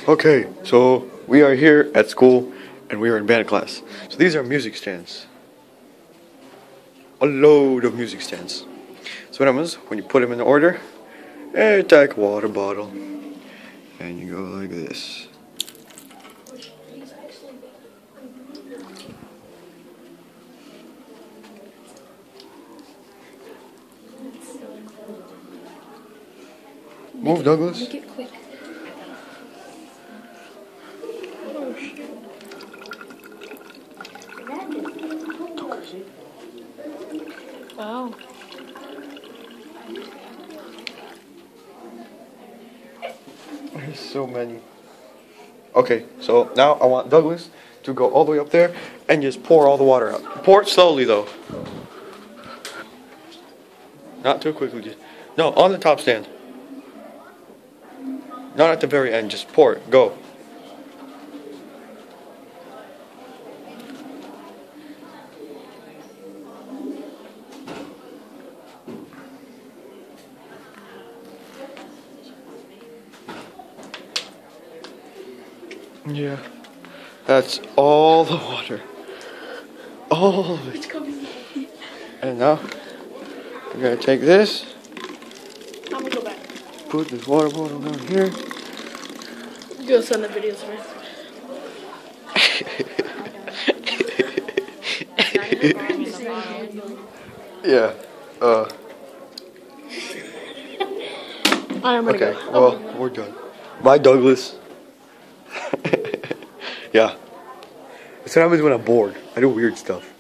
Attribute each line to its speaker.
Speaker 1: Okay, so we are here at school and we are in band class. So these are music stands. A load of music stands. So what happens when you put them in order? You take a water bottle and you go like this. Move, Douglas.
Speaker 2: Make it quick. Oh shit. Wow.
Speaker 1: There's so many. Okay, so now I want Douglas to go all the way up there and just pour all the water out. Pour it slowly though. Not too quickly. Just, no, on the top stand. Not at the very end, just pour it. Go. Yeah. That's all the water. All of it. And now, we're going to take this.
Speaker 2: I'm gonna go back.
Speaker 1: Put this water bottle down here.
Speaker 2: Go send the videos man.
Speaker 1: Yeah.
Speaker 2: I'm gonna
Speaker 1: Okay,
Speaker 2: go.
Speaker 1: well, we're done. Bye, Douglas. Yeah. That's what happens when I'm bored. I do weird stuff.